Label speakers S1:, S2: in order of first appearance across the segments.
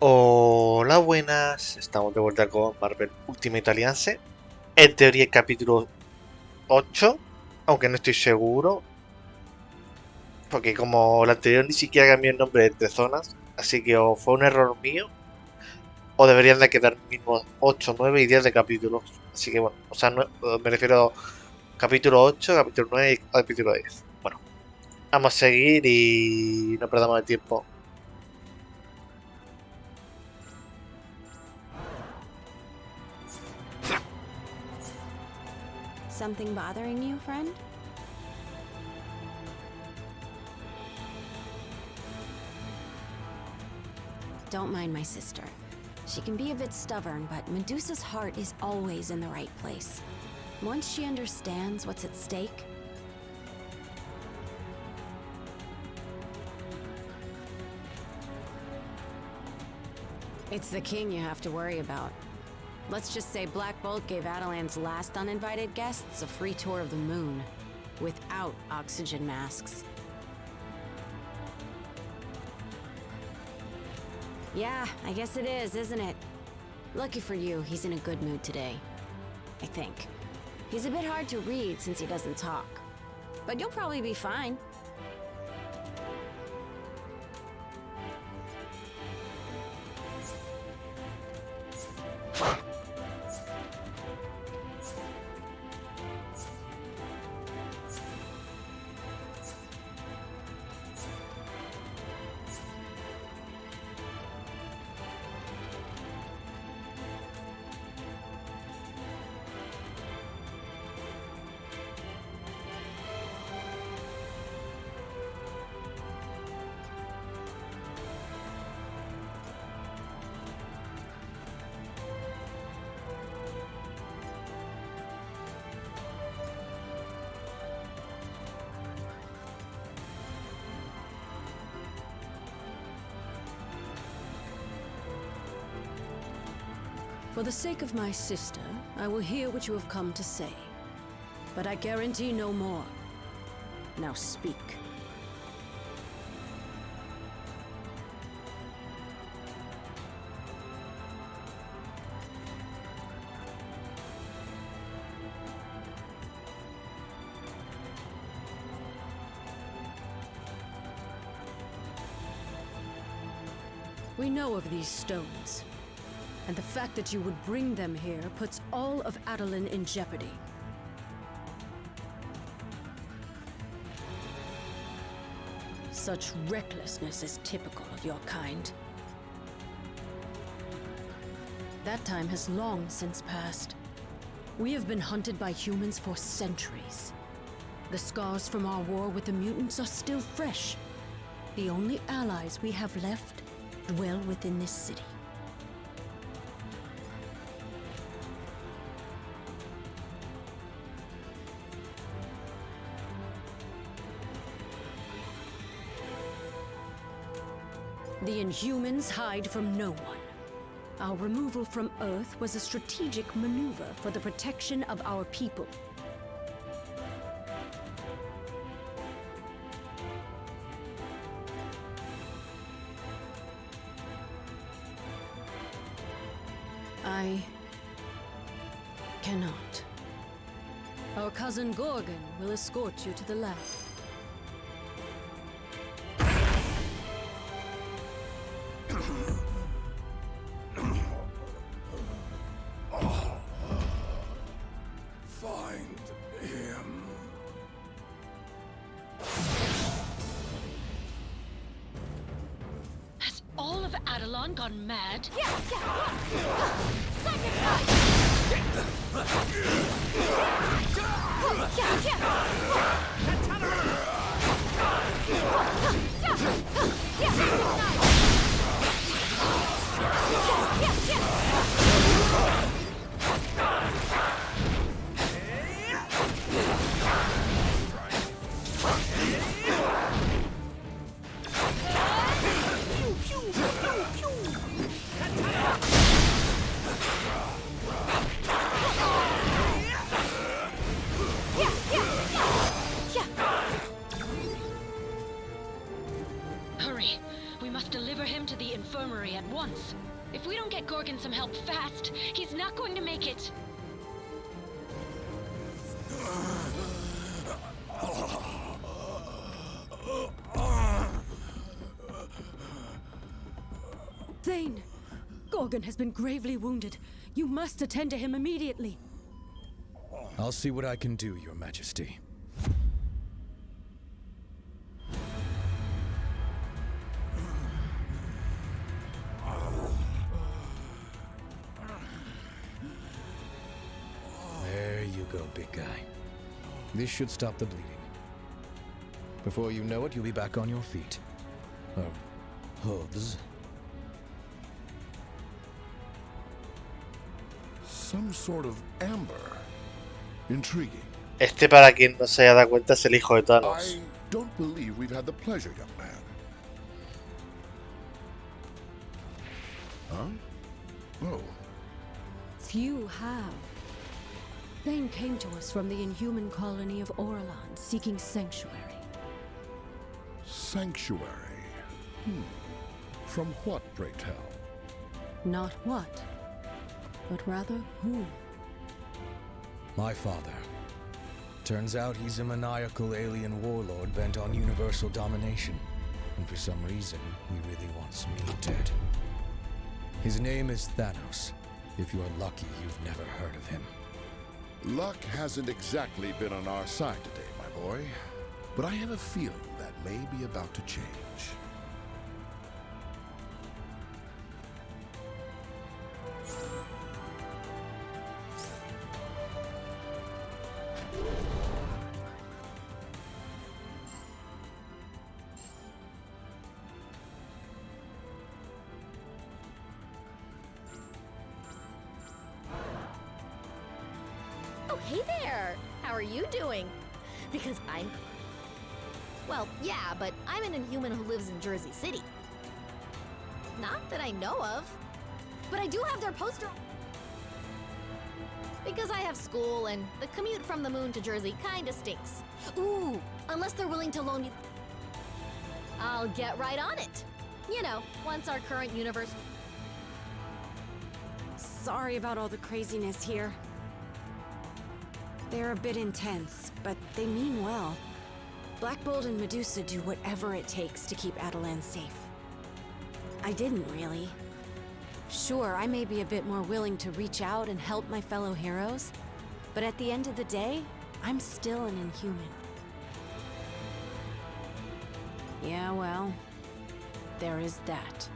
S1: Hola, buenas. Estamos de vuelta con Marvel Ultimate Alliance. En teoría, el capítulo 8, aunque no estoy seguro, porque como el anterior ni siquiera cambió el nombre entre zonas, así que o fue un error mío, o deberían de quedar mismos 8, 9 y 10 de capítulos. Así que bueno, o sea, me refiero a capítulo 8, capítulo 9 y capítulo 10. Bueno, vamos a seguir y no perdamos el tiempo.
S2: Something bothering you, friend? Don't mind my sister. She can be a bit stubborn, but Medusa's heart is always in the right place. Once she understands what's at stake... It's the king you have to worry about. Let's just say Black Bolt gave Attilan's last uninvited guests a free tour of the moon, without oxygen masks. Yeah, I guess it is, isn't it? Lucky for you, he's in a good mood today. I think. He's a bit hard to read since he doesn't talk. But you'll probably be fine.
S3: For the sake of my sister, I will hear what you have come to say. But I guarantee no more. Now speak. We know of these stones. And the fact that you would bring them here puts all of Attilan in jeopardy. Such recklessness is typical of your kind. That time has long since passed. We have been hunted by humans for centuries. The scars from our war with the mutants are still fresh. The only allies we have left dwell within this city. The Inhumans hide from no one. Our removal from Earth was a strategic maneuver for the protection of our people. I cannot. Our cousin Gorgon will escort you to the lab.
S4: Attilan gone mad? the infirmary at once. If we don't get Gorgon some help fast, he's not going to make it.
S3: Thane! Gorgon has been gravely wounded. You must attend to him immediately.
S5: I'll see what I can do, Your Majesty. There you go, big guy. This should stop the bleeding. Before you know it, you'll be back on your feet. Hooves.
S6: Some sort of amber. Intriguing.
S1: Este, para quien no se haya dado cuenta, es el hijo de Thanos.
S6: I don't believe we've had the pleasure, young man. Huh? Oh.
S3: Few have. Thane came to us from the inhuman colony of Orlan, seeking sanctuary.
S6: Sanctuary. From what, pray tell?
S3: Not what, but rather who.
S5: My father. Turns out he's a maniacal alien warlord bent on universal domination. And for some reason, he really wants me dead. His name is Thanos. If you're lucky, you've never heard of him.
S6: Luck hasn't exactly been on our side today, my boy. But I have a feeling that may be about to change.
S7: Oh, hey there! How are you doing? Because I'm... Well, yeah, but I'm an inhuman who lives in Jersey City. Not that I know of. But I do have their poster... Because I have school, and the commute from the moon to Jersey kinda stinks. Ooh, unless they're willing to loan me... I'll get right on it. You know, once our current universe...
S2: Sorry about all the craziness here. They're a bit intense, but they mean well. Black Bolt and Medusa do whatever it takes to keep Attilan safe. I didn't really. Sure, I may be a bit more willing to reach out and help my fellow heroes, but at the end of the day, I'm still an inhuman. Yeah, well, there is that.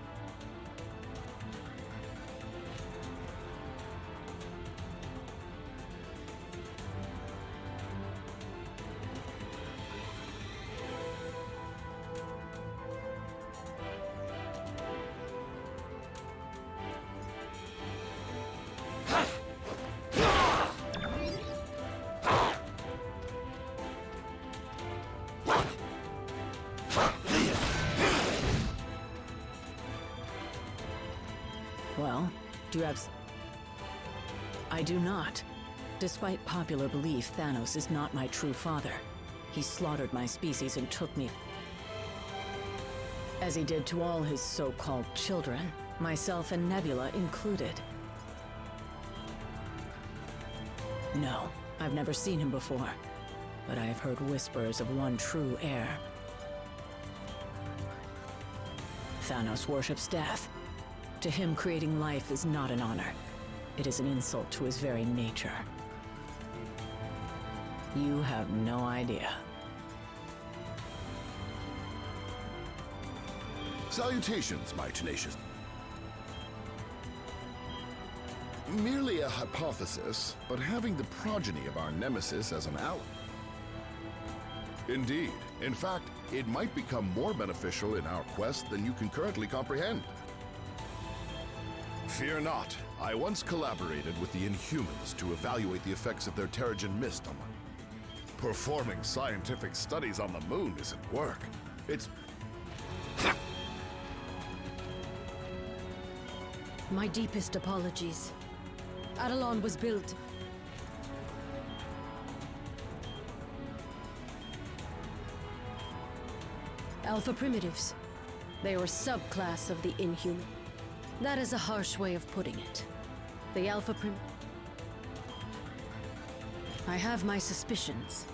S3: Well, do you have... I do not. Despite popular belief, Thanos is not my true father. He slaughtered my species and took me... as he did to all his so-called children, myself and Nebula included. No, I've never seen him before, but I have heard whispers of one true heir. Thanos worships death. To him, creating life is not an honor. It is an insult to his very nature. You have no idea.
S6: Salutations, my tenacious. Merely a hypothesis, but having the progeny of our nemesis as an ally. Indeed. In fact, it might become more beneficial in our quest than you can currently comprehend. Fear not. I once collaborated with the Inhumans to evaluate the effects of their Terrigen mist on the... Performing scientific studies on the moon isn't work. It's...
S3: My deepest apologies. Attilan was built... Alpha primitives. They were subclass of the inhuman. That is a harsh way of putting it. The Alpha Prim... I have my suspicions.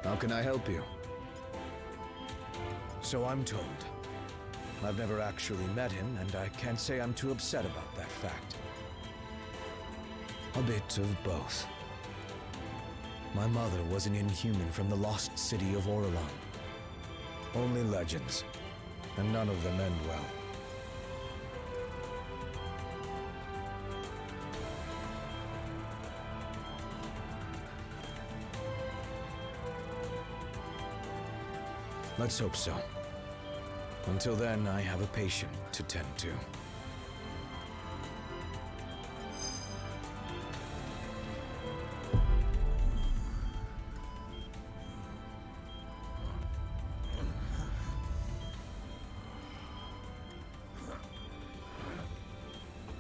S5: How can I help you? So I'm told. I've never actually met him, and I can't say I'm too upset about that fact. A bit of both. My mother was an inhuman from the lost city of Orelon. Only legends, and none of them end well. Let's hope so. Until then, I have a patient to tend to.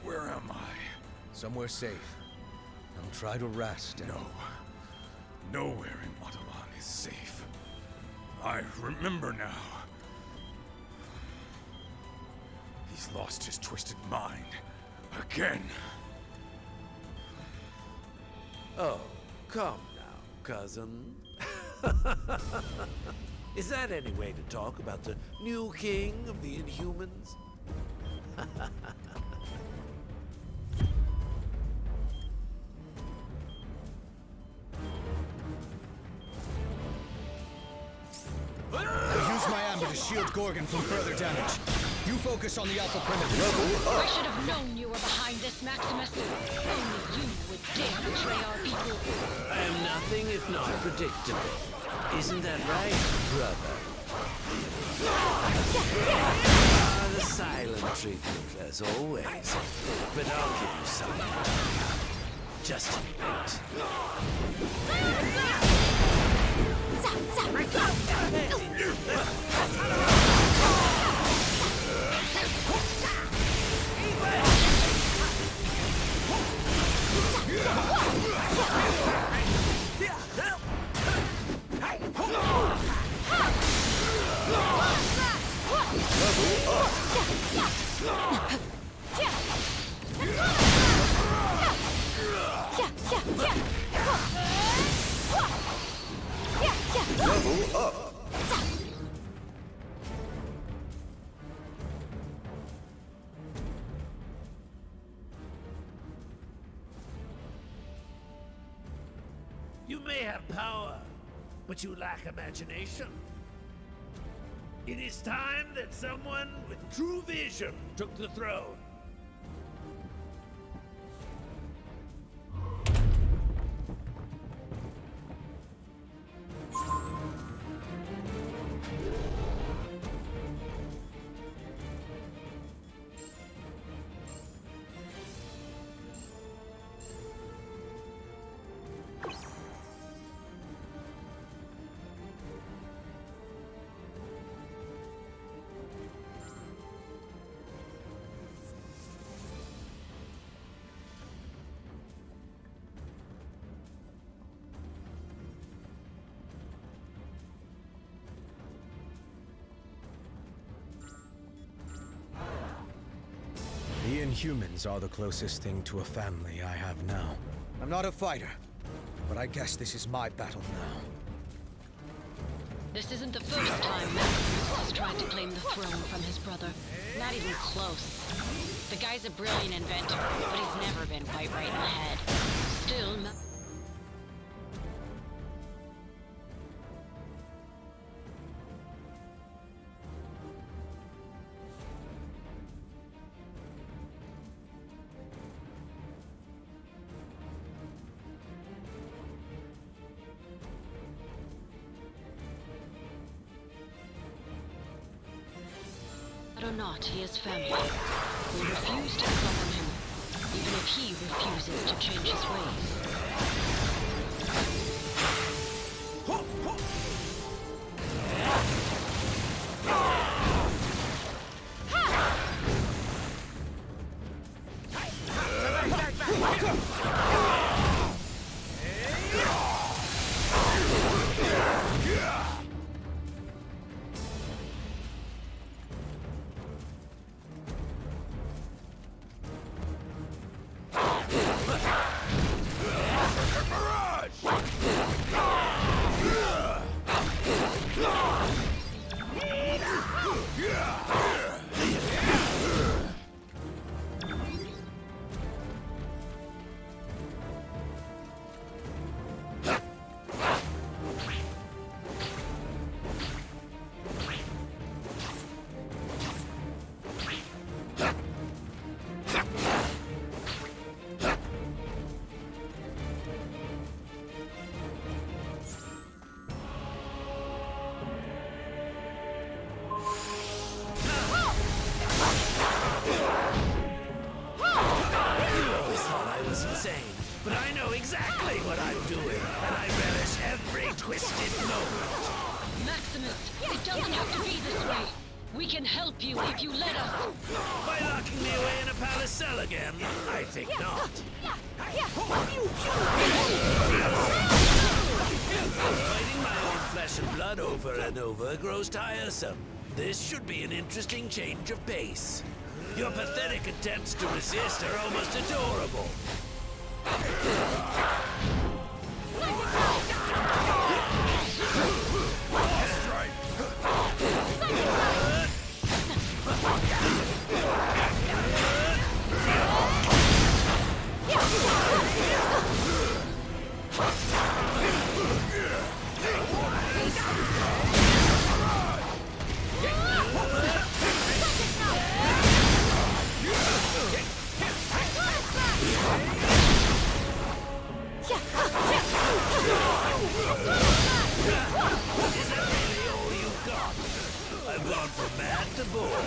S6: Where am I?
S5: Somewhere safe. I'll try to rest and...
S6: No. Nowhere in Attilan is safe. I remember now. He's lost his twisted mind. Again.
S8: Oh, come now, cousin. Is that any way to talk about the new king of the Inhumans?
S5: Use my amber to shield Gorgon from further damage. You focus on the Alpha Primitive.
S4: I should have known you were behind this, Maximus. Only you would dare betray our people.
S8: I am nothing if not predictable. Isn't that right, brother? The silent treatment, as always. But I'll give you some. Just a bit.
S5: Level up.
S8: You may have power, but you lack imagination. It is time that someone with true vision took the throne.
S5: The Inhumans are the closest thing to a family I have now. I'm not a fighter, but I guess this is my battle now.
S4: This isn't the first time Maximus has tried to claim the throne from his brother. Not even close. The guy's a brilliant inventor, but he's never been quite right in the head. Still, or not, he is family. We refuse to govern him, even if he refuses to change his ways.
S8: what I'm doing, and I relish every twisted moment.
S4: Maximus, it doesn't have to be this way. We can help you if you let us.
S8: By locking me away in a palace cell again? I think not. Fighting my own flesh and blood over and over grows tiresome. This should be an interesting change of pace. Your pathetic attempts to resist are almost adorable. I've gone from mad to bored.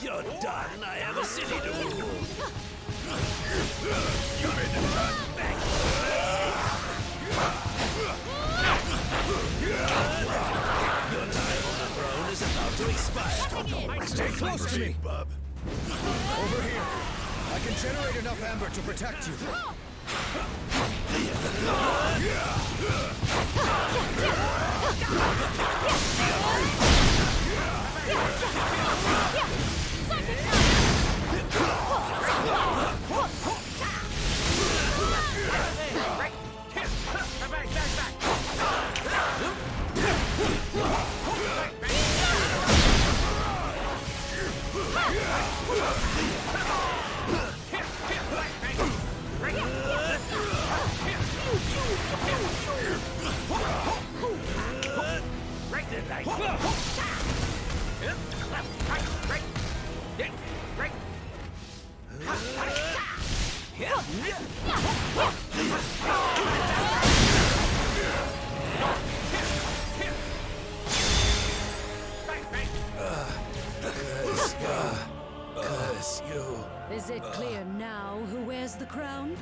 S8: You're done. I have a city to rule. You're in the run back. Your time on the throne is about to expire.
S5: Stay close to me,
S8: bub.
S5: Over here. I can generate enough amber to protect you.
S3: Is it clear now who wears the crown?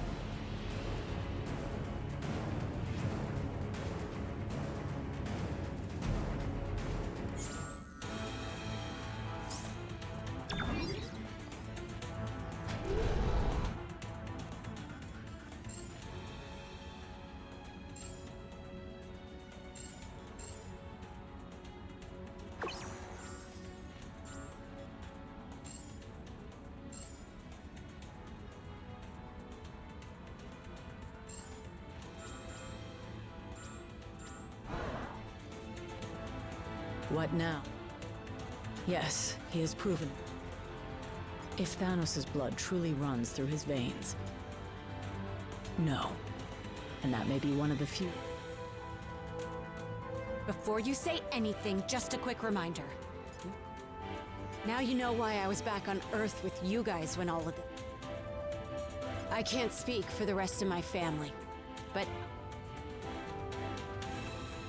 S3: What now? Yes, he has proven it. If Thanos' blood truly runs through his veins, no. And that may be one of the few.
S2: Before you say anything, just a quick reminder. Now you know why I was back on Earth with you guys when all of it. I can't speak for the rest of my family, but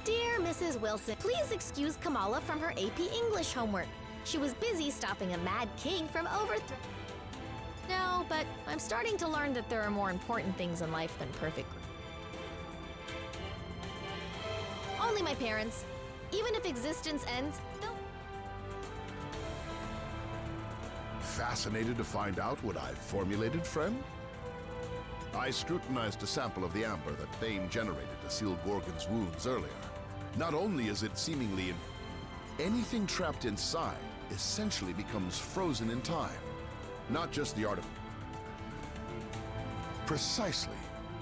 S7: Dear Mrs. Wilson, please excuse Kamala from her AP English homework. She was busy stopping a mad king from overthrow. No, but I'm starting to learn that there are more important things in life than perfect. Only my parents. Even if existence ends, they'll...
S6: Fascinated to find out what I've formulated, friend? I scrutinized a sample of the amber that Thane generated to seal Gorgon's wounds earlier. Not only is it seemingly anything trapped inside essentially becomes frozen in time. Not just the art of... Precisely.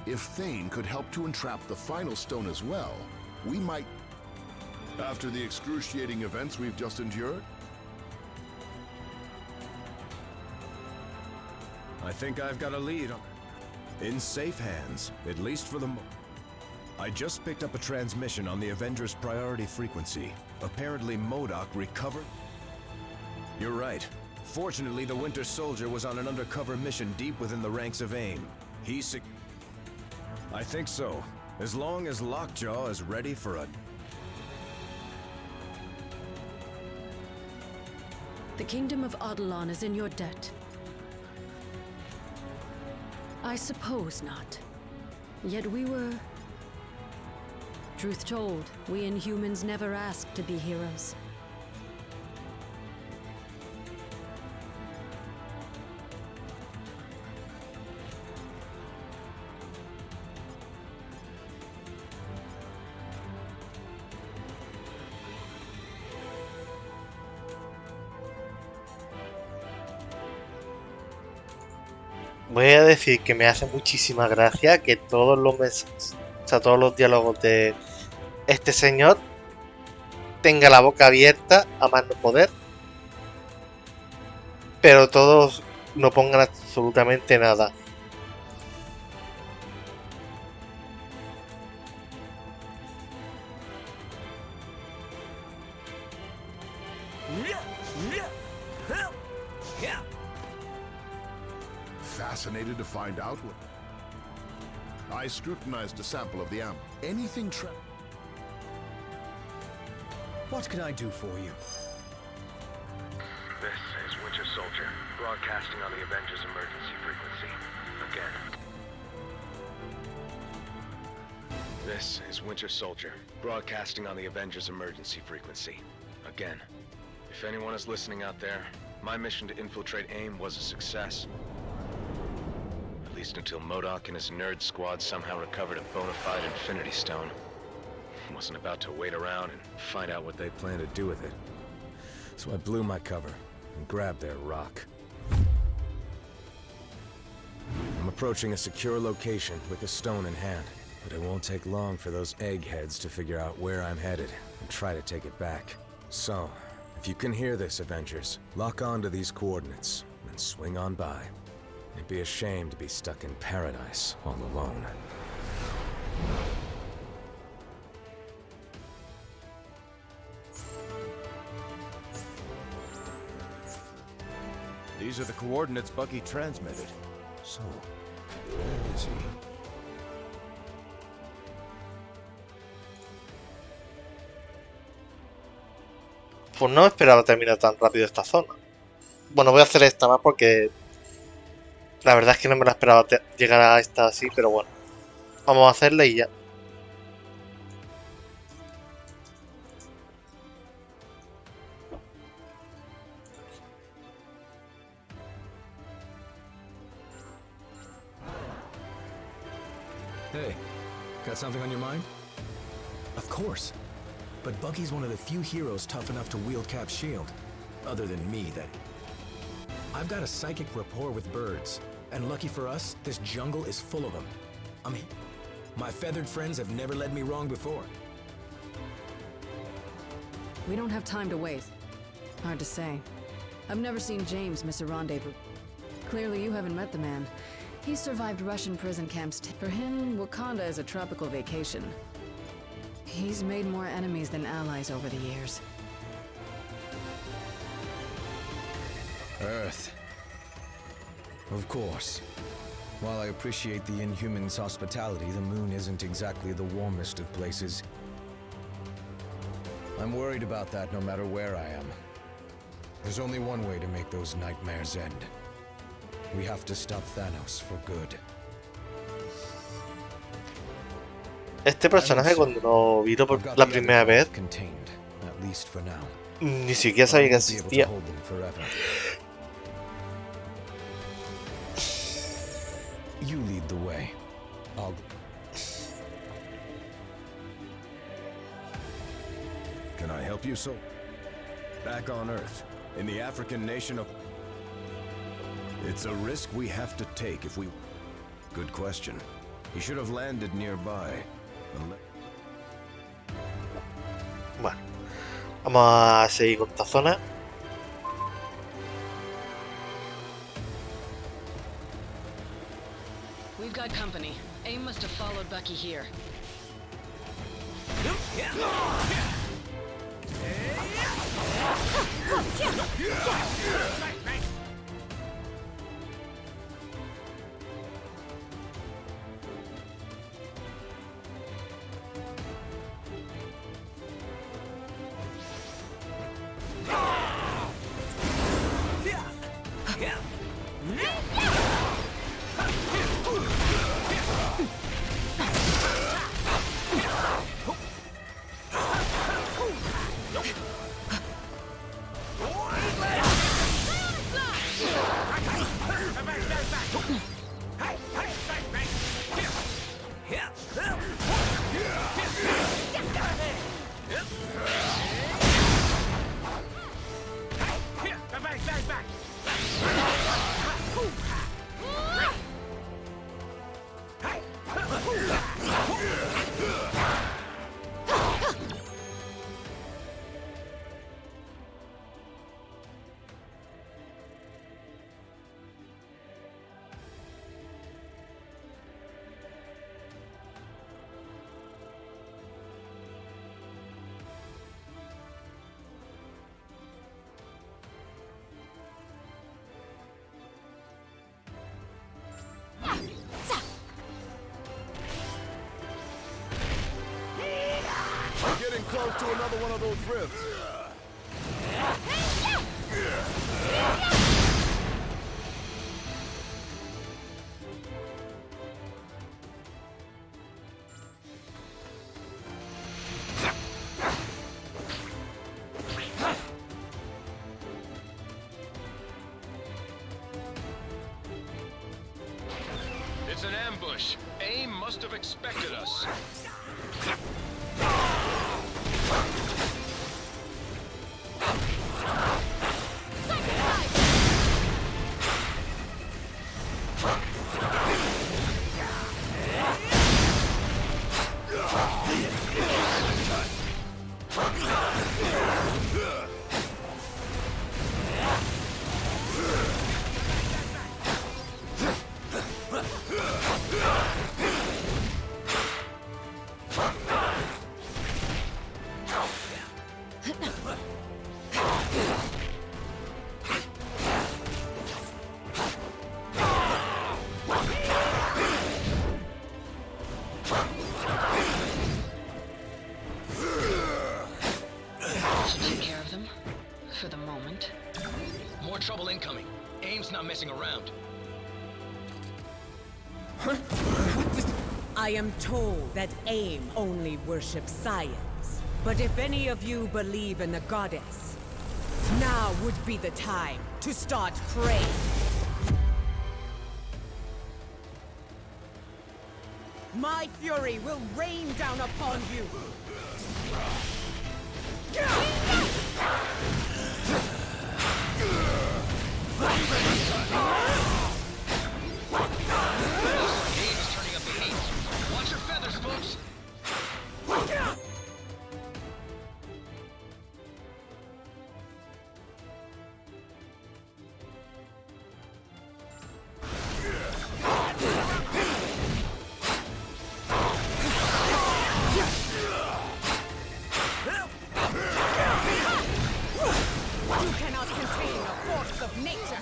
S6: If Thane could help to entrap the final stone as well, we might... After the excruciating events we've just endured?
S9: I think I've got a lead on... In safe hands, at least for the moment. I just picked up a transmission on the Avengers priority frequency. Apparently MODOK recovered... You're right. Fortunately, the Winter Soldier was on an undercover mission deep within the ranks of AIM. I think so. As long as Lockjaw is ready for a...
S3: The kingdom of Attilan is in your debt. I suppose not. Yet we were... Truth told, we Inhumans never asked to be heroes.
S1: Voy a decir que me hace muchísima gracia que todos los mensajes, o sea, todos los diálogos de este señor tenga la boca abierta a más no poder, pero todos no pongan absolutamente nada.
S6: Fascinated to find out what... I scrutinized a sample of the amber. Anything trapped...
S5: What can I do for you?
S10: This is Winter Soldier, broadcasting on the Avengers emergency frequency. Again. This is Winter Soldier, broadcasting on the Avengers emergency frequency. Again. If anyone is listening out there, my mission to infiltrate AIM was a success. At least until MODOK and his nerd squad somehow recovered a bona fide Infinity Stone. Wasn't about to wait around and find out what they plan to do with it.
S5: So I blew my cover and grabbed their rock. I'm approaching a secure location with a stone in hand, but it won't take long for those eggheads to figure out where I'm headed and try to take it back. So, if you can hear this, Avengers, lock onto these coordinates and swing on by. It'd be a shame to be stuck in paradise all alone.
S9: These are the coordinates Bucky transmitted.
S5: So, where is he?
S1: Pues no esperaba terminar tan rápido esta zona. Bueno, voy a hacer esta más porque la verdad es que no me la esperaba llegar a esta así, pero bueno. Vamos a hacerla y ya.
S5: Hey, got something on your mind? Of course. But Bucky's one of the few heroes tough enough to wield Cap's shield. Other than me, that... I've got a psychic rapport with birds. And lucky for us, this jungle is full of them. My feathered friends have never led me wrong before.
S3: We don't have time to waste. Hard to say. I've never seen James miss a rendezvous. Clearly you haven't met the man. He survived Russian prison camps. For him, Wakanda is a tropical vacation. He's made more enemies than allies over the years.
S5: Earth. Of course. While I appreciate the Inhumans' hospitality, the moon isn't exactly the warmest of places. I'm worried about that no matter where I am. There's only one way to make those nightmares end. We have to stop Thanos for good.
S1: Este personaje cuando lo vi por la primera vez, ni siquiera sabía que existía.
S5: You you lead the way. I'll...
S9: Can I help you, so? Back on Earth, in the African nation of... It's a risk we have to take if we... Good question. He should have landed nearby.
S1: Bueno, vamos a seguir con esta zona.
S4: We've got company. AIM must have followed Bucky here.
S6: We're getting close to another one of those rifts.
S10: It's an ambush. AIM must have expected us.
S11: Trouble incoming. AIM's not messing around.
S12: I am told that AIM only worships science. But if any of you believe in the goddess, now would be the time to start praying. My fury will rain down upon you.
S11: AIM's turning up the heat. Watch your feathers, folks.
S12: You cannot contain a force of nature.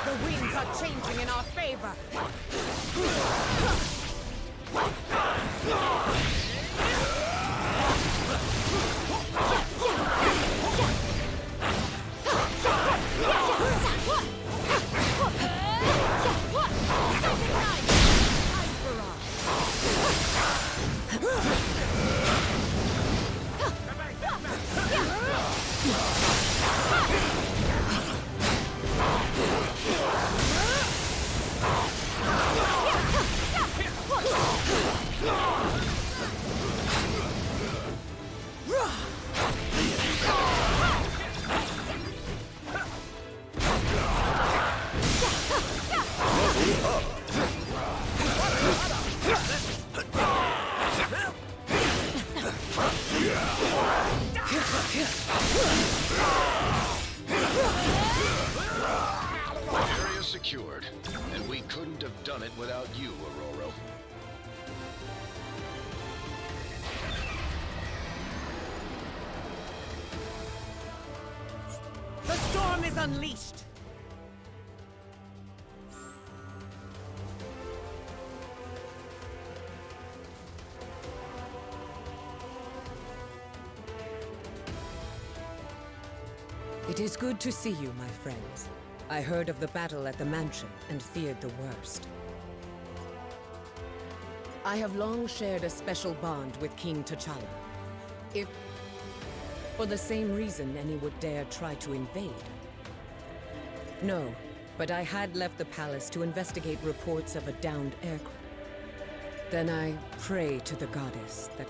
S12: The winds are changing in our favor.
S10: couldn't have done it without you, Aurora.
S12: The storm is unleashed! It is good to see you, my friends. I heard of the battle at the mansion and feared the worst. I have long shared a special bond with King T'Challa. If... for the same reason any would dare try to invade. No, but I had left the palace to investigate reports of a downed aircraft. Then I pray to the goddess that...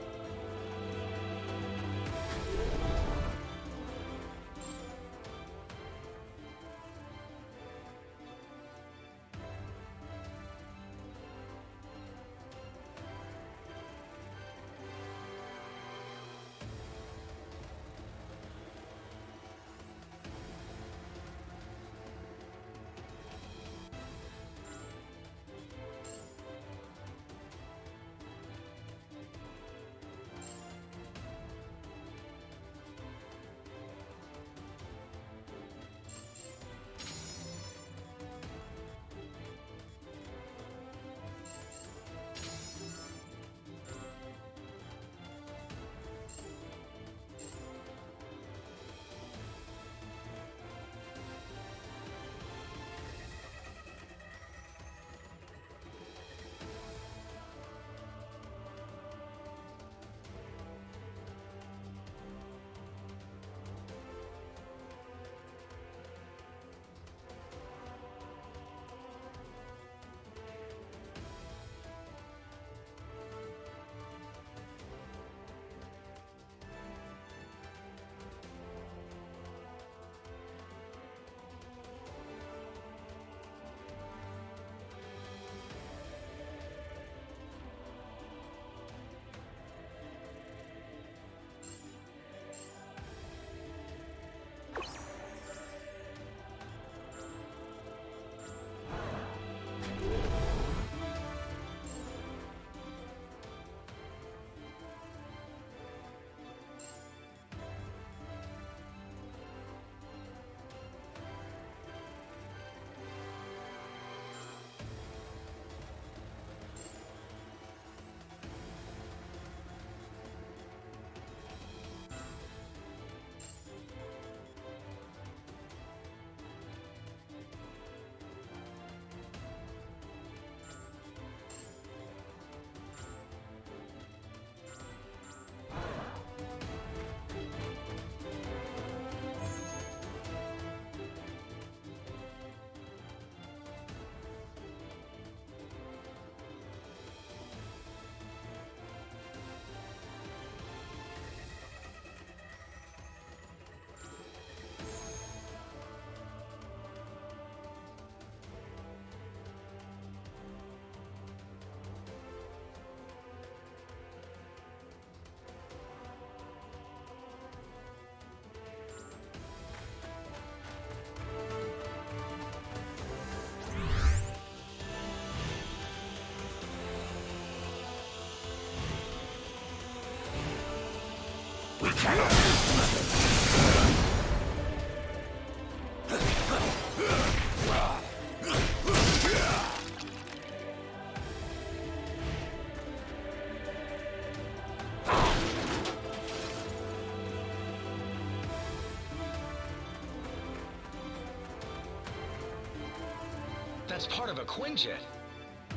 S11: That's part of a Quinjet.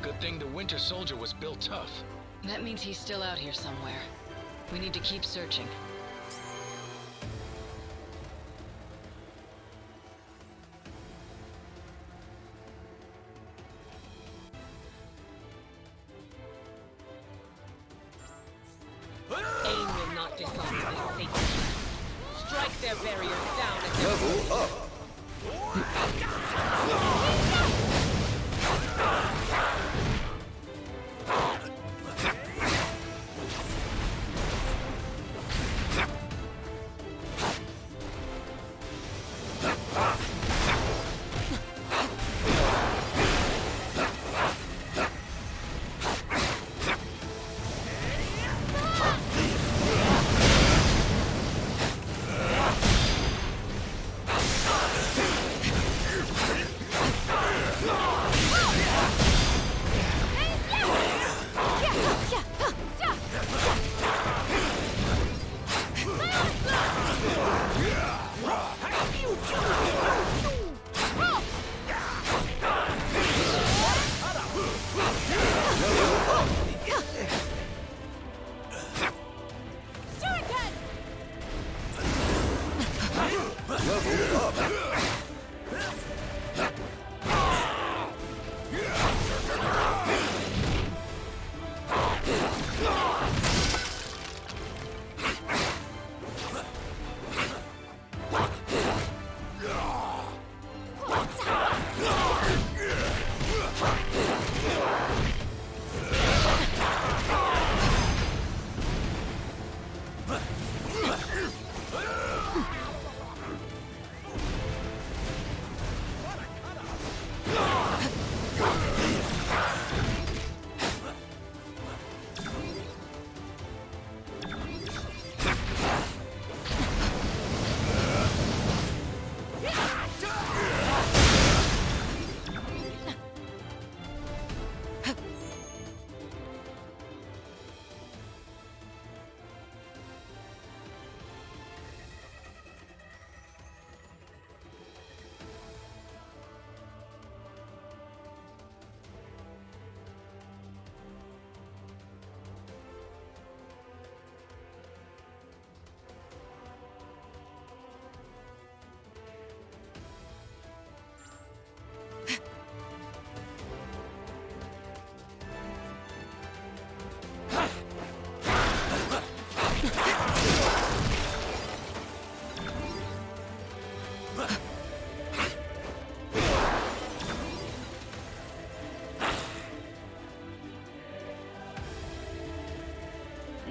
S11: Good thing the Winter Soldier was built tough.
S4: That means he's still out here somewhere. We need to keep searching.
S12: AIM will not disarm this safety. Strike their barriers down at their
S13: Level up!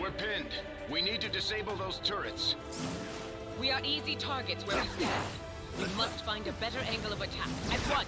S11: We're pinned. We need to disable those turrets.
S13: We are easy targets where we stand. We must find a better angle of attack at once.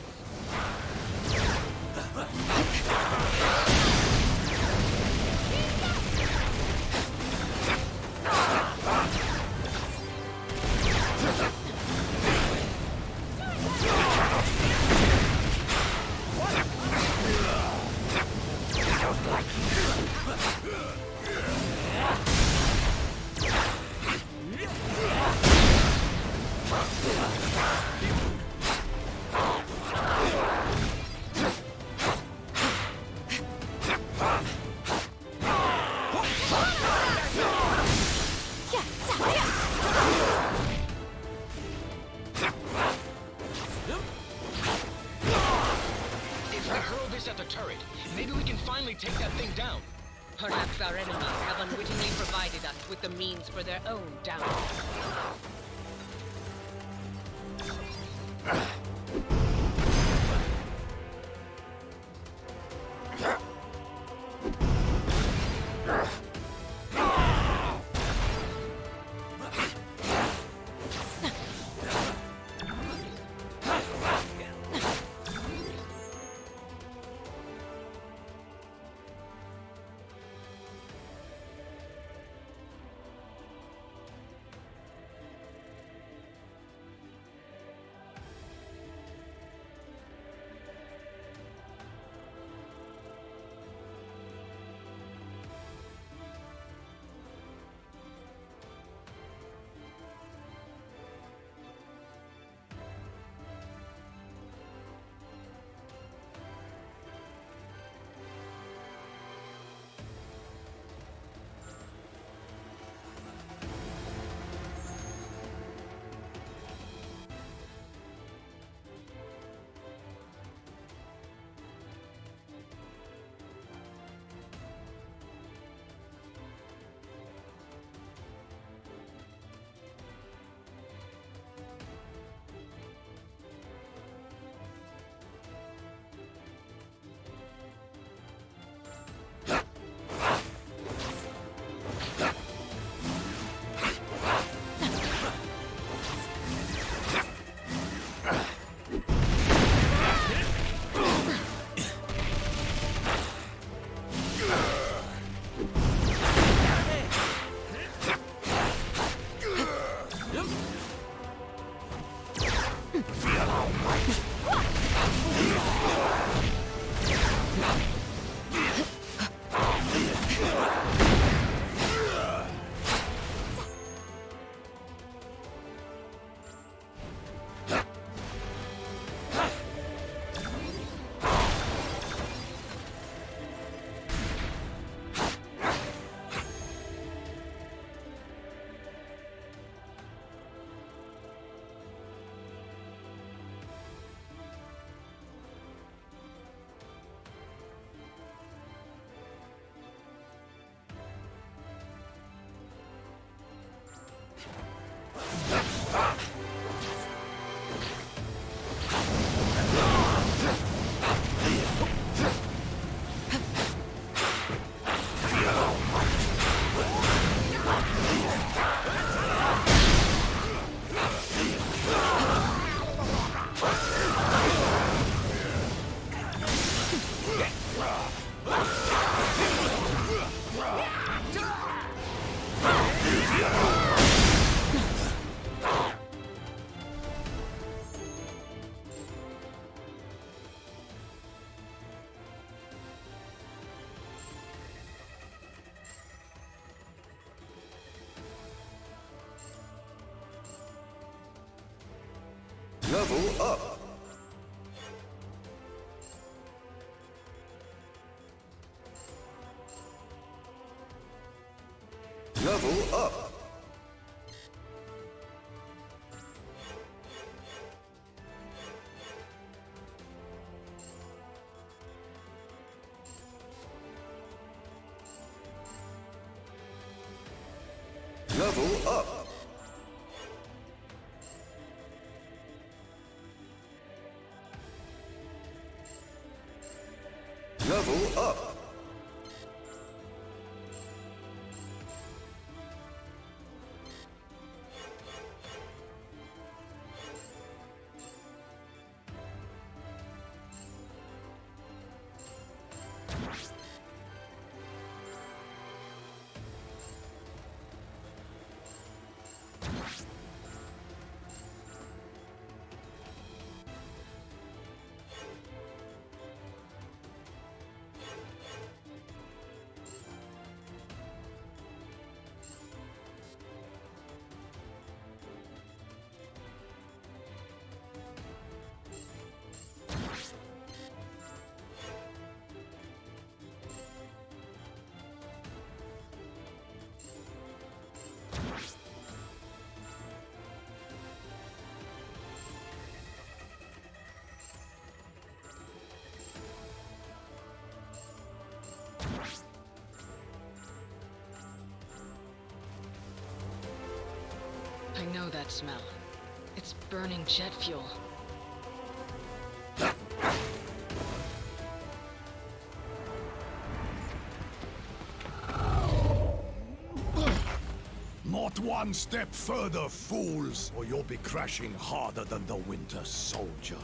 S11: If we hurl this at the turret, maybe we can finally take that thing down.
S13: Perhaps our enemies have unwittingly provided us with the means for their own downfall.
S9: Level up. Level up. Level up. Level up.
S4: I know that smell. It's burning jet fuel.
S14: Not one step further, fools, or you'll be crashing harder than the Winter Soldier.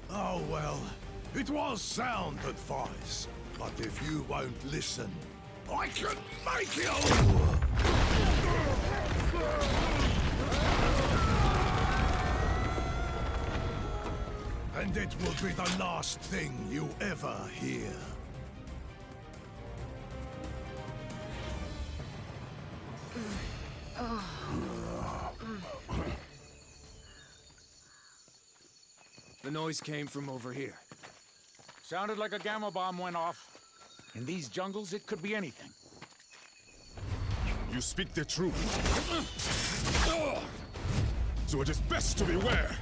S14: Oh well, it was sound advice, but if you won't listen, I can make you! And it will be the last thing you ever hear.
S15: The noise came from over here. Sounded like a gamma bomb went off. In these jungles, it could be anything.
S14: You speak the truth. So it is best to beware.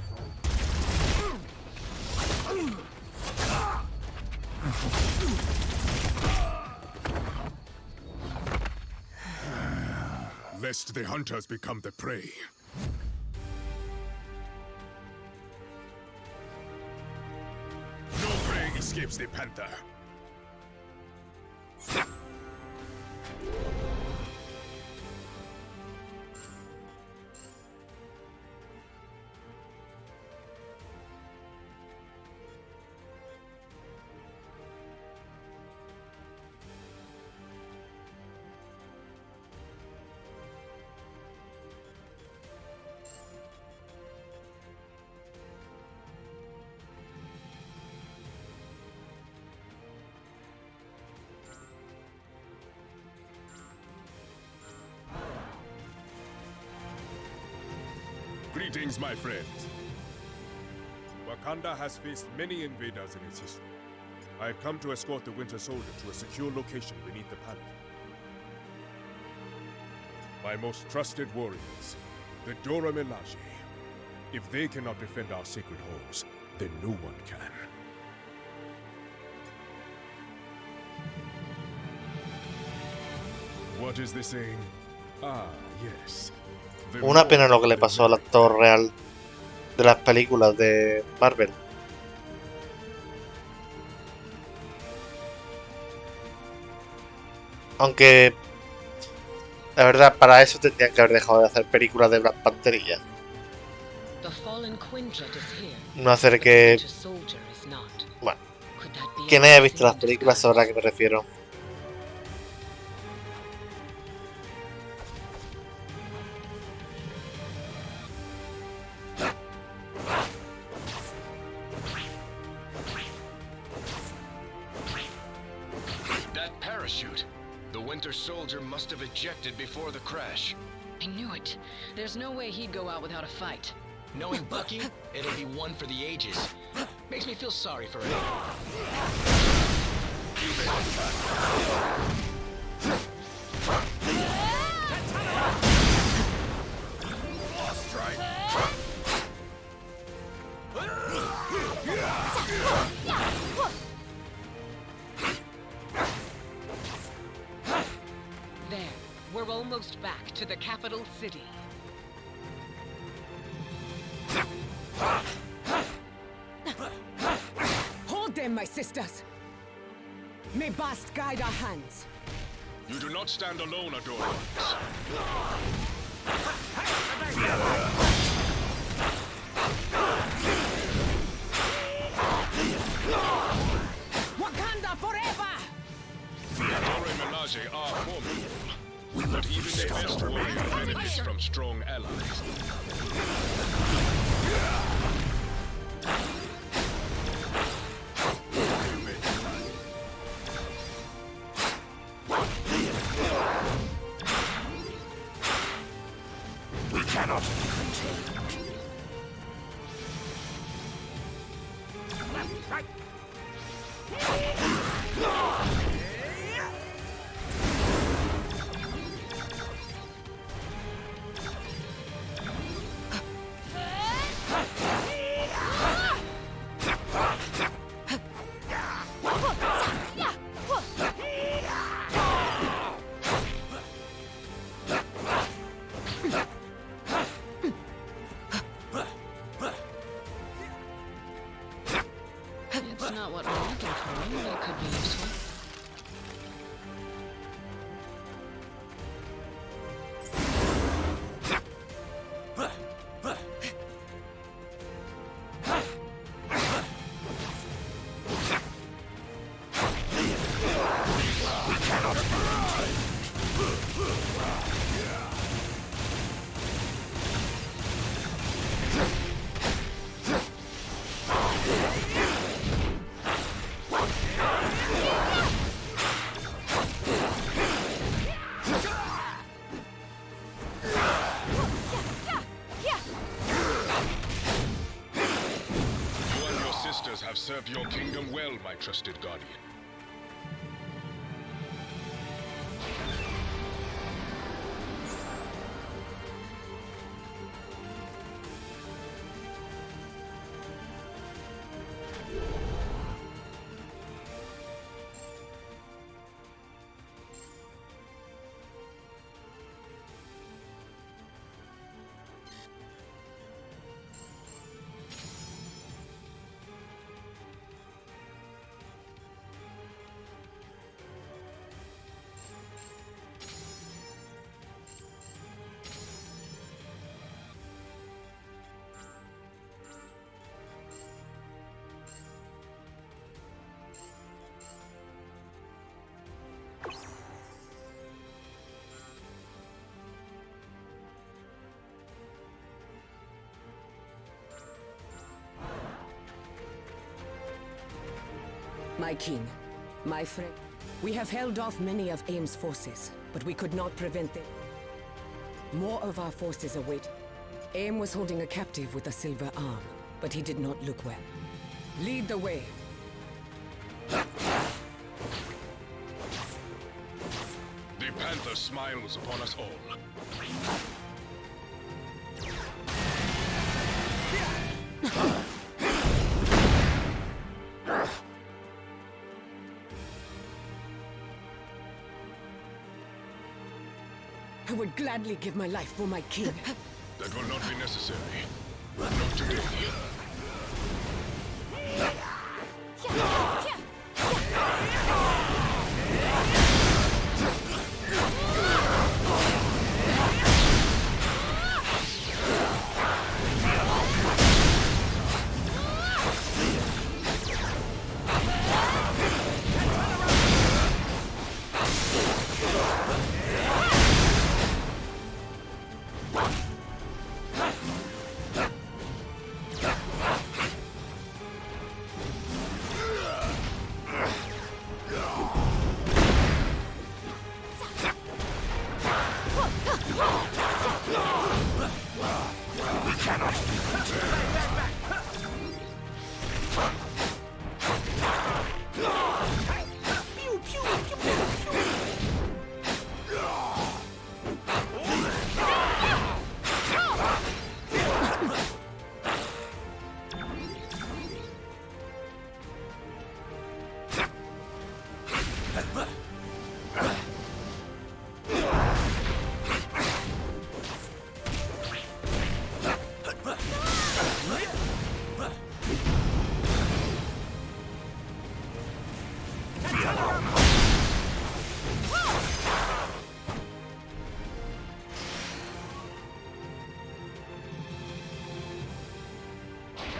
S14: Lest the hunters become the prey. No prey escapes the panther. Greetings, my friends. Wakanda has faced many invaders in its history. I have come to escort the Winter Soldier to a secure location beneath the palace. My most trusted warriors, the Dora Milaje. If they cannot defend our sacred halls, then no one can. What is the saying? Ah, yes.
S1: Una pena lo que le pasó al actor real de las películas de Marvel. Aunque, la verdad, para eso tendrían que haber dejado de hacer películas de Black Panther y ya. No hacer que... Bueno, quien haya visto las películas sabrá a qué me refiero.
S10: Soldier must have ejected before the crash.
S4: I knew it. There's no way he'd go out without a fight.
S11: Knowing Bucky, it'll be one for the ages. Makes me feel sorry for him.
S13: We're almost back to the capital city.
S12: Hold them, my sisters! May Bast guide our hands.
S14: You do not stand alone, Adora.
S12: Wakanda forever!
S14: The Dora Milaje are formidable.
S10: We but even the best warrior benefits from strong allies.
S14: We cannot be contained. Left, right.
S4: It's not what I'm looking for, but it could be useful.
S10: Have served your kingdom well, my trusted guardian.
S12: My king, my friend, we have held off many of AIM's forces, but we could not prevent them. More of our forces await. AIM was holding a captive with a silver arm, but he did not look well. Lead the way.
S10: The Panther smiles upon us all.
S12: I would gladly give my life for my king.
S10: That will not be necessary. Not today.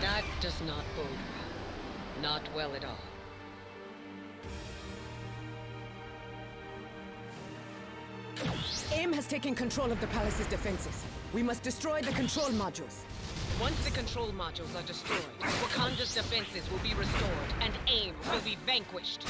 S13: That does not bode well. Not well at all.
S12: AIM has taken control of the palace's defenses. We must destroy the control modules.
S13: Once the control modules are destroyed, Wakanda's defenses will be restored, and AIM will be vanquished.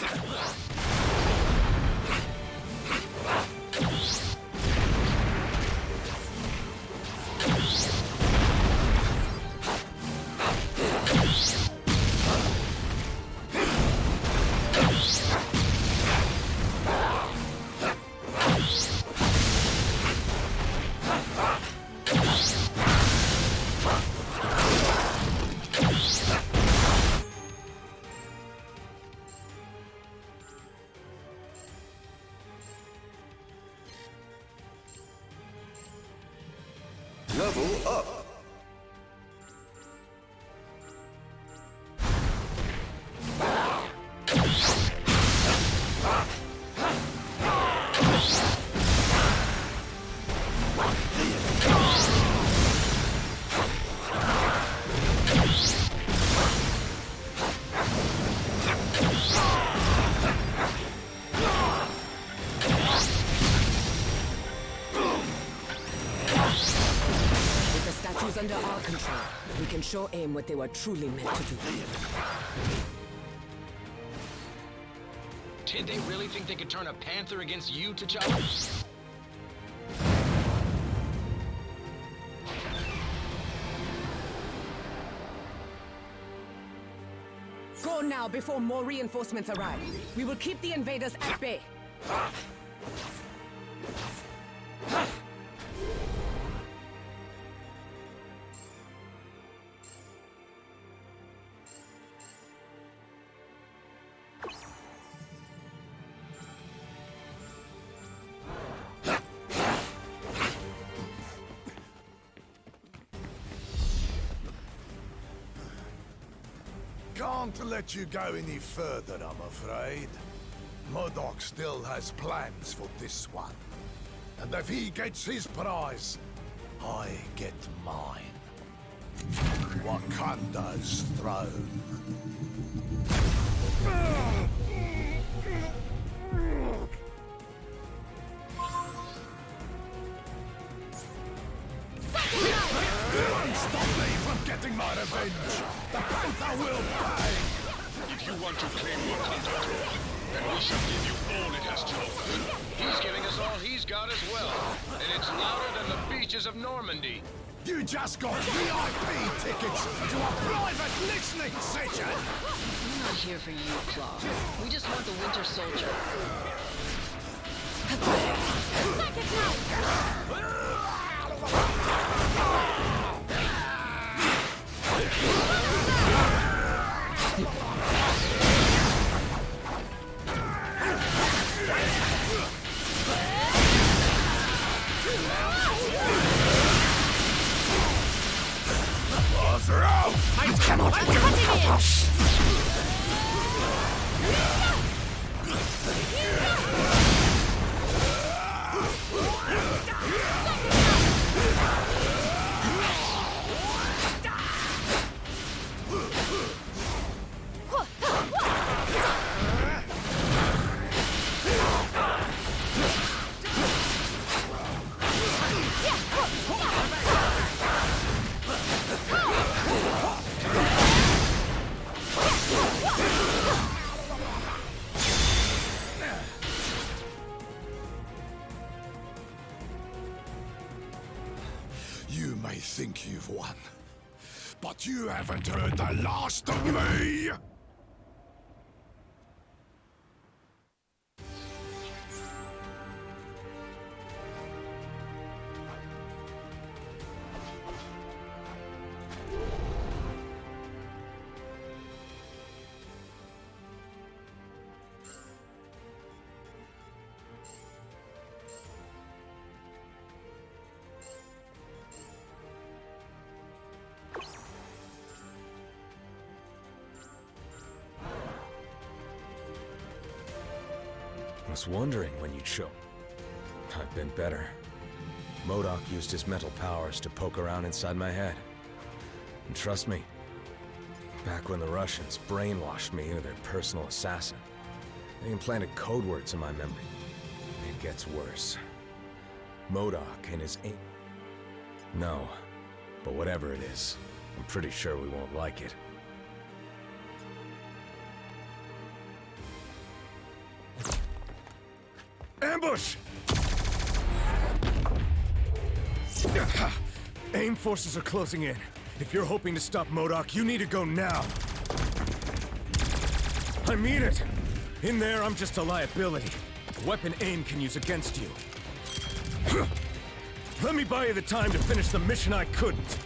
S9: Level up.
S12: Under our control, we can show AIM what they were truly meant to do.
S11: Did they really think they could turn a panther against you, T'Challa?
S12: Go now before more reinforcements arrive. We will keep the invaders at bay.
S14: Can't let you go any further, I'm afraid. MODOK still has plans for this one. And if he gets his prize, I get mine. Wakanda's throne. Don't stop me from getting my revenge! The Panther will pay!
S10: If you want to claim Wakanda throne, then we shall give you all it has to offer.
S11: He's giving us all he's got as well. And it's louder than the beaches of Normandy.
S14: You just got VIP tickets to a private listening session!
S4: We're not here for you, Claw. We just want the Winter Soldier.
S14: I cannot get You may think you've won, but you haven't heard the last of me!
S5: I was wondering when you'd show. I've been better. MODOK used his mental powers to poke around inside my head. And trust me, back when the Russians brainwashed me into their personal assassin, they implanted code words in my memory. It gets worse. MODOK and his aim. No, but whatever it is, I'm pretty sure we won't like it.
S9: Ambush! AIM forces are closing in. If you're hoping to stop MODOK, you need to go now. I mean it! In there, I'm just a liability. A weapon AIM can use against you. Let me buy you the time to finish the mission I couldn't.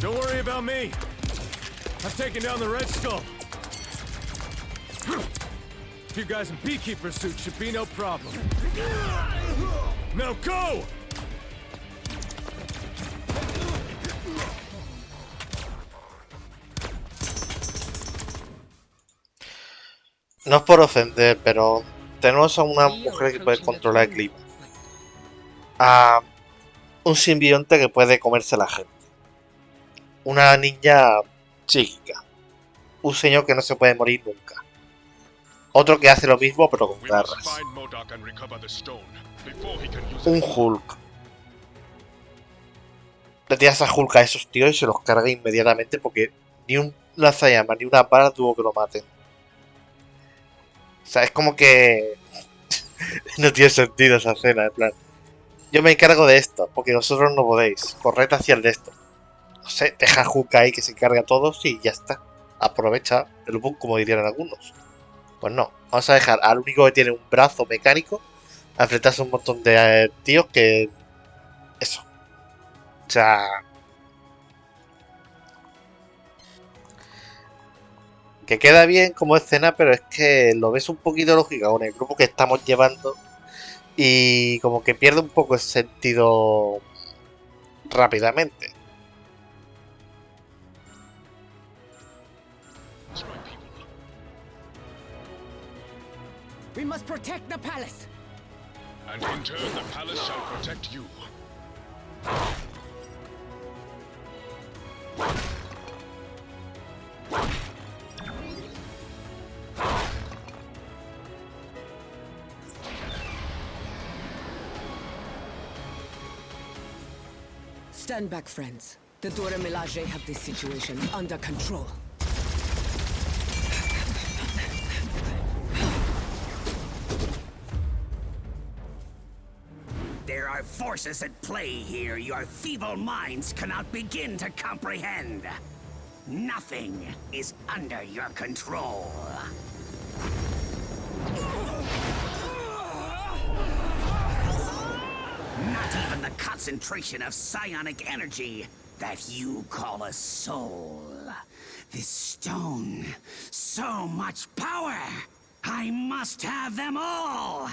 S9: Don't worry about me. I've taken down the Red Skull. You guys in beekeeper suits should be no problem. Now go!
S1: No es por ofender, pero tenemos a una mujer que puede controlar el clima. A un simbionte que puede comerse a la gente. Una niña psíquica. Un señor que no se puede morir nunca. Otro que hace lo mismo pero con garras. Un Hulk. Le tiras a Hulk a esos tíos y se los carga inmediatamente porque ni un lanzallamas ni una bala tuvo que lo maten. O sea, es como que no tiene sentido esa escena, en plan. Yo me encargo de esto, porque vosotros no podéis. Corred hacia el de esto. No sé, deja a Hulk ahí que se encargue a todos y ya está. Aprovecha el bug, como dirían algunos. Pues no, vamos a dejar al único que tiene un brazo mecánico a enfrentarse a un montón de tíos que... Eso. O sea... Que queda bien como escena, pero es que lo ves un poquito lógica con el grupo que estamos llevando y como que pierde un poco el sentido rápidamente.
S12: We must protect the palace.
S10: And in turn, the palace shall protect you.
S12: Stand back, friends. The Dora Milaje have this situation under control.
S16: There are forces at play here your feeble minds cannot begin to comprehend. Nothing is under your control. Not even the concentration of psionic energy that you call a soul. This stone, so much power! I must have them all!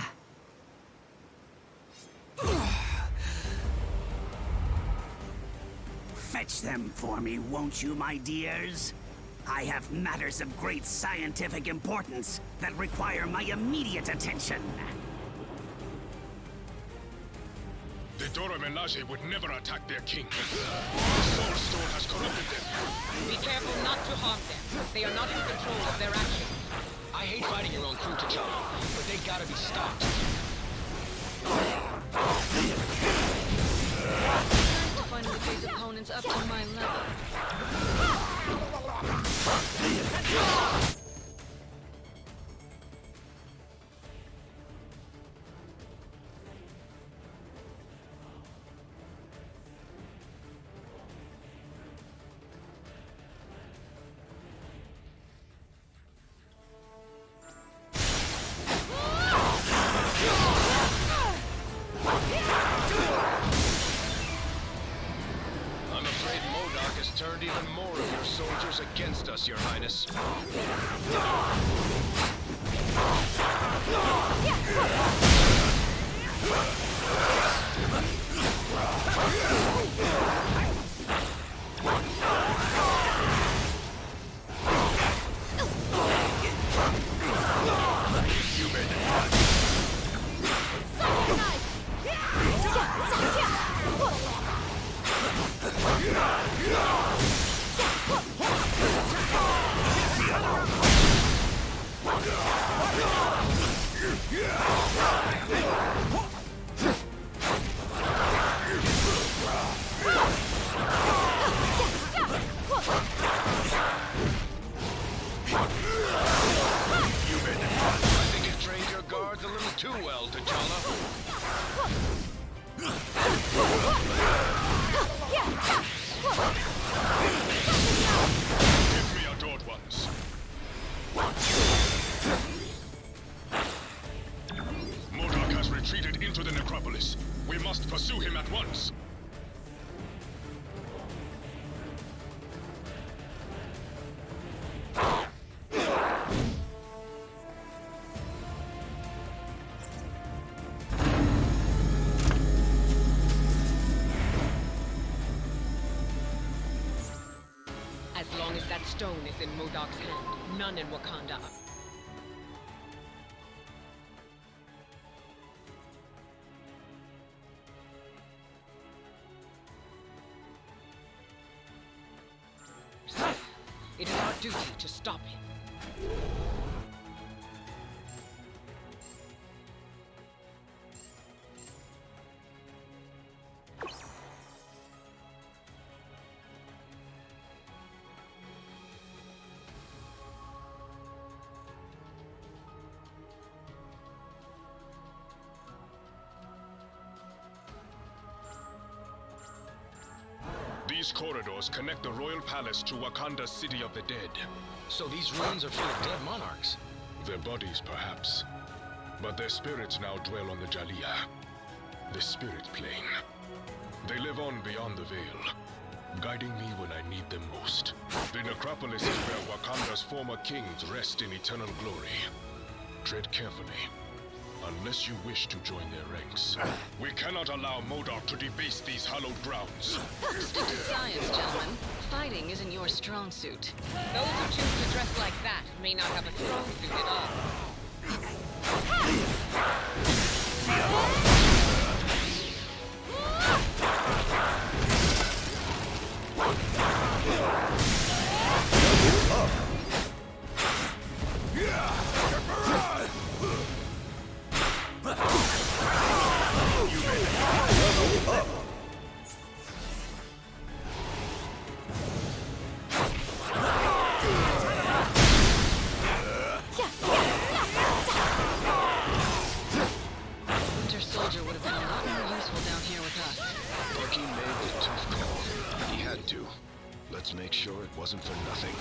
S16: Fetch them for me, won't you, my dears? I have matters of great scientific importance that require my immediate attention.
S10: The Dora Milaje would never attack their king. The Soul Stone has corrupted them.
S13: Be careful not to harm them. They are not in control of their actions.
S11: I hate fighting your own crew, T'Challa, but they gotta be stopped.
S2: To finally face opponents up to my level.
S10: Turned even more of your soldiers against us, Your Highness.
S11: too well, T'Challa.
S17: Give me adored ones. MODOK has retreated into the necropolis. We must pursue him at once.
S13: As long as that stone is in MODOK's hand, none in Wakanda are. It is our duty to stop him.
S17: These corridors connect the royal palace to Wakanda's city of the dead.
S11: So these ruins are full of dead monarchs.
S17: Their bodies, perhaps. But their spirits now dwell on the Jaliyah, the spirit plane. They live on beyond the veil, guiding me when I need them most. The necropolis is where Wakanda's former kings rest in eternal glory. Tread carefully, unless you wish to join their ranks. We cannot allow MODOK to debase these hallowed grounds.
S4: Stick to science, gentlemen. Fighting isn't your strong suit.
S13: Those who choose to dress like that may not have a strong suit at all.
S4: Winter Soldier would have been a lot more useful down here with us.
S10: Bucky made the tough call. He had to. Let's make sure it wasn't for nothing.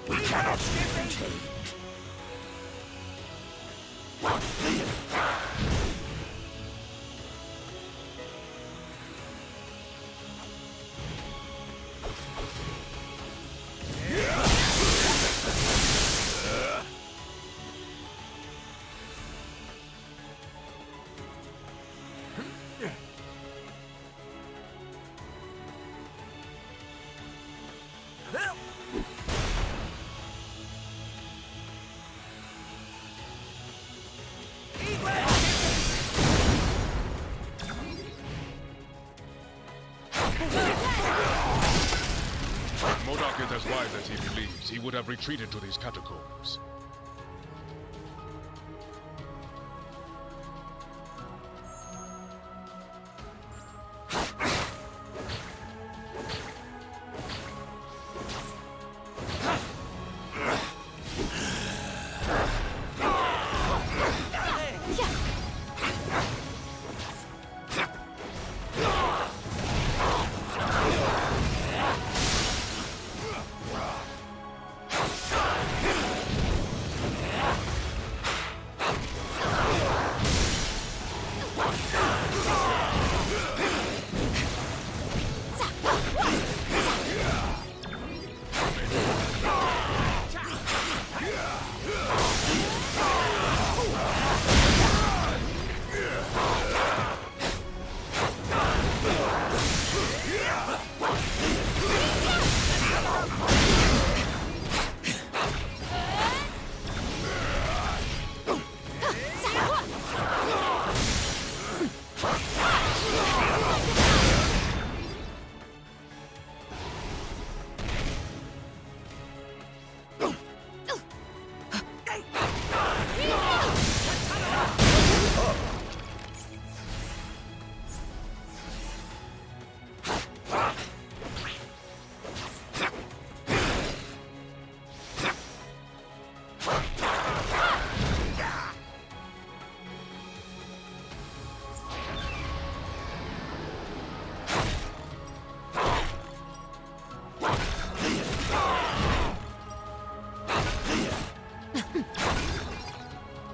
S14: We cannot change.
S17: MODOK is as wise as he believes. He would have retreated to these catacombs.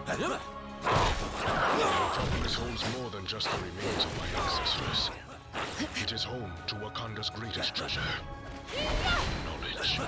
S17: Metropolis holds more than just the remains of my ancestors. It is home to Wakanda's greatest treasure. Knowledge.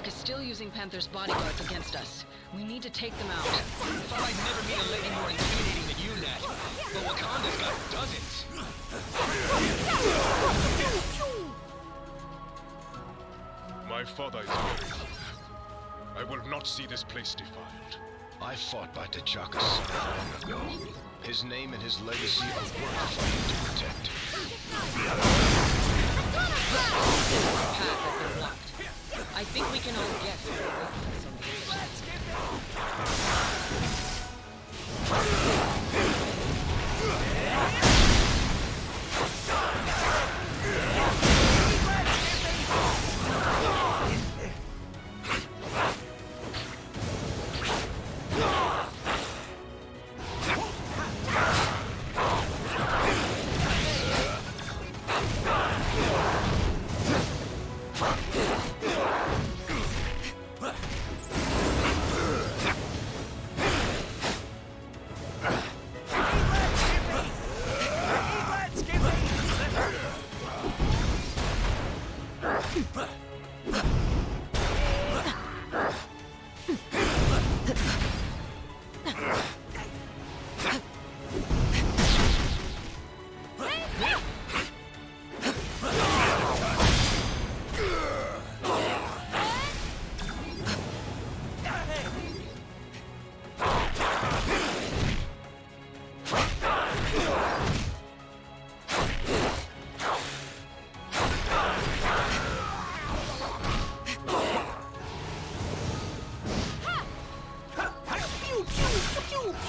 S3: MODOK is still using Panther's bodyguards against us. We need to take them out.
S11: Thought I'd never meet a lady more intimidating than you, Nat. But Wakanda's got dozens.
S17: My father is very clear. I will not see this place defiled.
S11: I fought by T'Chaka's side long ago. His name and his legacy are worth fighting to protect.
S3: Path has been blocked. I think we can all guess where the weakness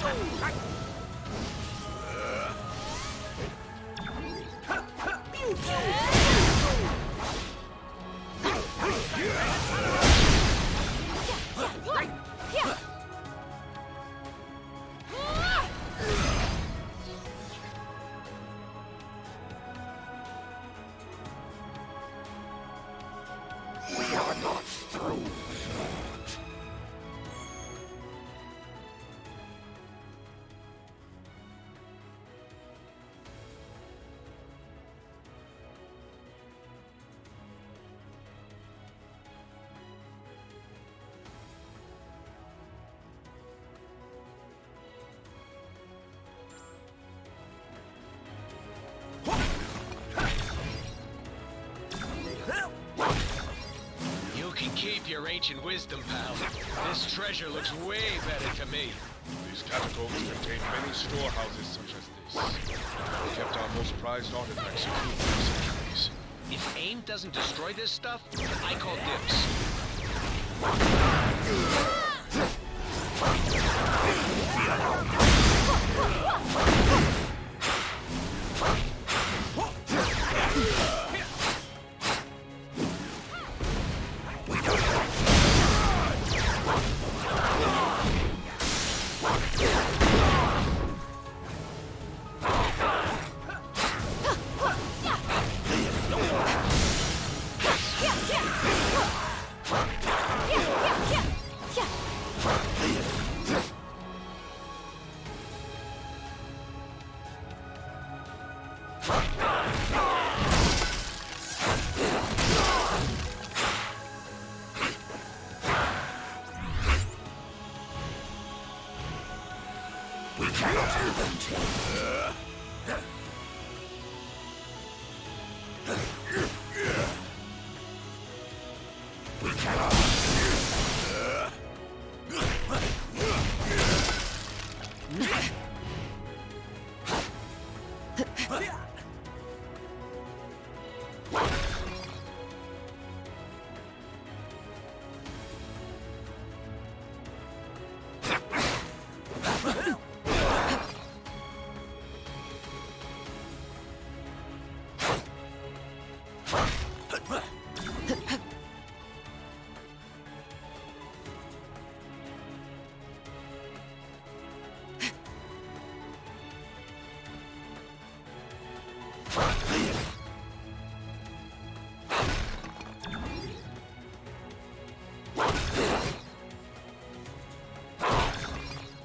S3: on the
S11: Keep your ancient wisdom, pal. This treasure looks way better to me.
S17: These catacombs contain many storehouses such as this. They kept our most prized artifacts secure for centuries.
S11: If AIM doesn't destroy this stuff, I call dibs.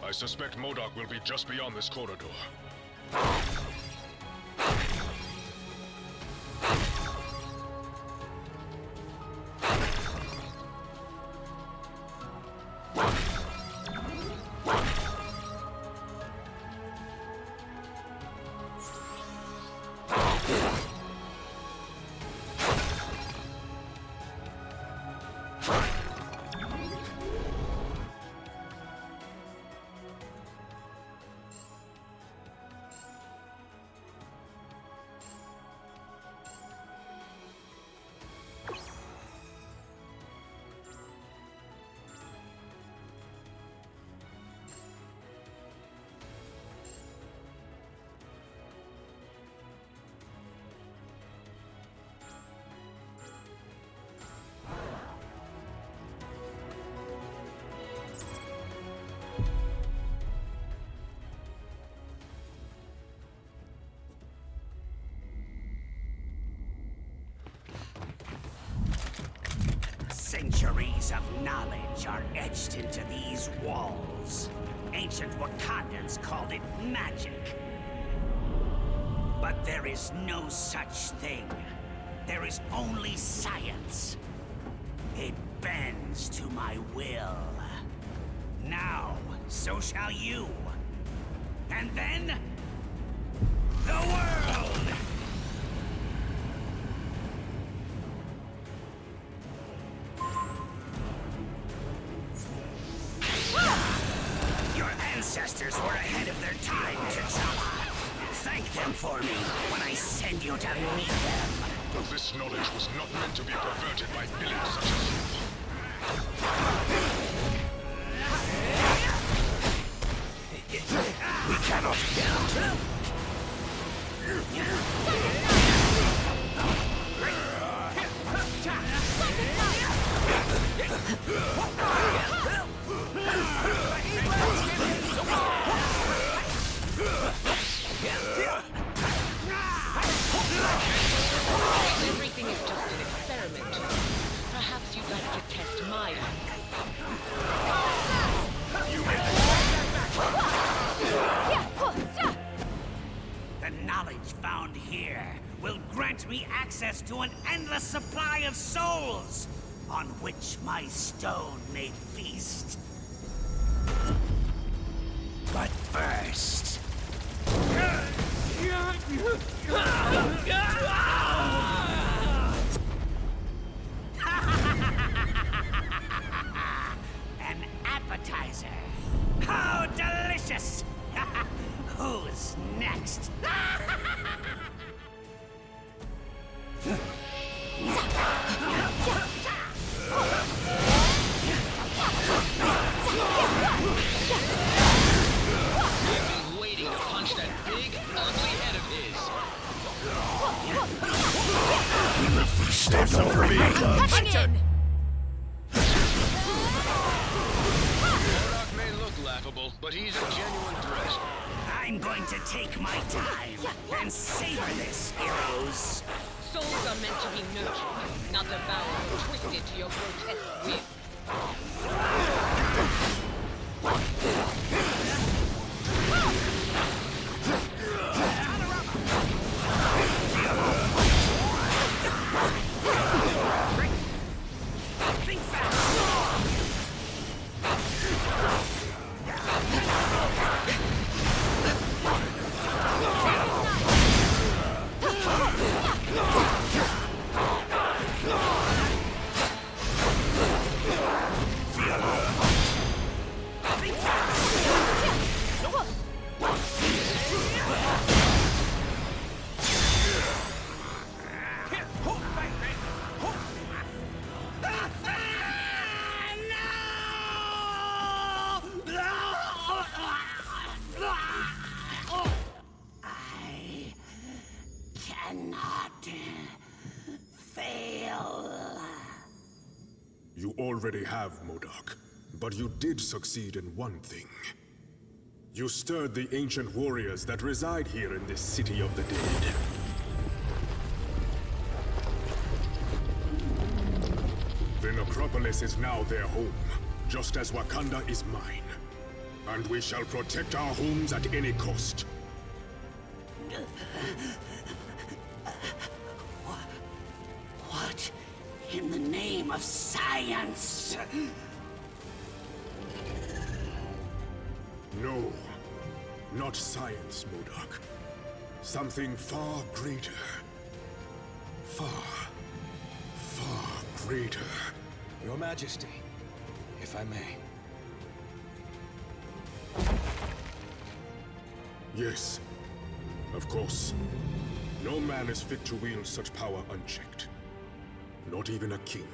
S17: I suspect MODOK will be just beyond this corridor.
S16: Centuries of knowledge are etched into these walls. Ancient Wakandans called it magic. But there is no such thing. There is only science. It bends to my will. Now, so shall you. And then, the world! Your ancestors were ahead of their time, T'Challa. Thank them for me when I send you to meet them.
S17: This knowledge was not meant to be perverted by villains such as you.
S14: We cannot count.
S13: Everything is just an experiment. Perhaps you'd like to test my
S16: The knowledge found here will grant me access to an endless supply of souls, on which my stone may feast. But first... An appetizer. How delicious! Who's next?
S11: I've been waiting to punch that big, ugly head of his.
S14: Stand up for me,
S11: Murdoch may look laughable, but he's a genuine threat.
S16: I'm going to take my time and savor this, heroes.
S13: souls are meant to be nurtured, not devoured or twisted to your grotesque whim.
S17: You already have, MODOK, but you did succeed in one thing. You stirred the ancient warriors that reside here in this city of the dead. The necropolis is now their home, just as Wakanda is mine. And we shall protect our homes at any cost.
S16: What in the name of science?
S17: No, not science, MODOK. Something far greater. Far greater.
S5: Your Majesty, if I may.
S17: Yes, of course. No man is fit to wield such power unchecked. Not even a king.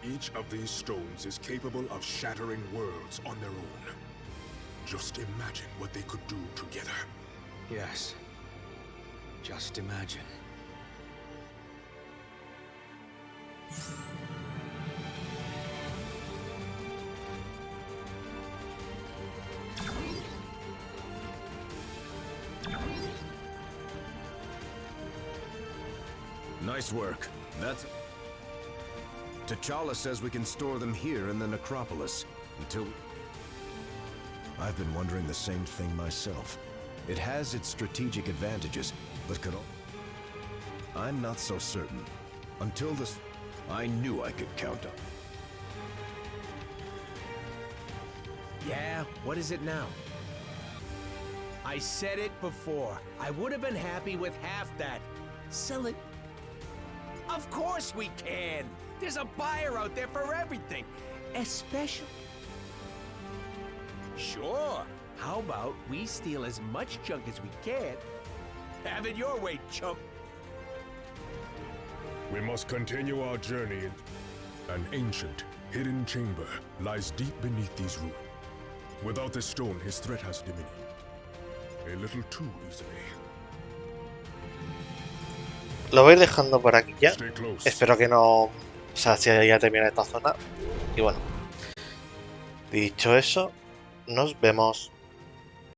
S17: Each of these stones is capable of shattering worlds on their own. Just imagine what they could do together.
S5: Yes. Just imagine.
S9: Nice work. That's... T'Challa says we can store them here in the necropolis until... I've been wondering the same thing myself. It has its strategic advantages, but could... I'm not so certain. Until this... I knew I could count on.
S18: Yeah, what is it now? I said it before. I would have been happy with half that. Sell it. Of course we can! There's a buyer out there for everything. Especially... Sure. How about we steal as much junk as we can? Have it your way, chump.
S17: We must continue our journey. An ancient, hidden chamber lies deep beneath these ruins. Without this stone, his threat has diminished. A little too easily.
S1: Lo voy a ir dejando por aquí ya. Espero que no... O sea, si ya termina esta zona. Y bueno. Dicho eso, nos vemos.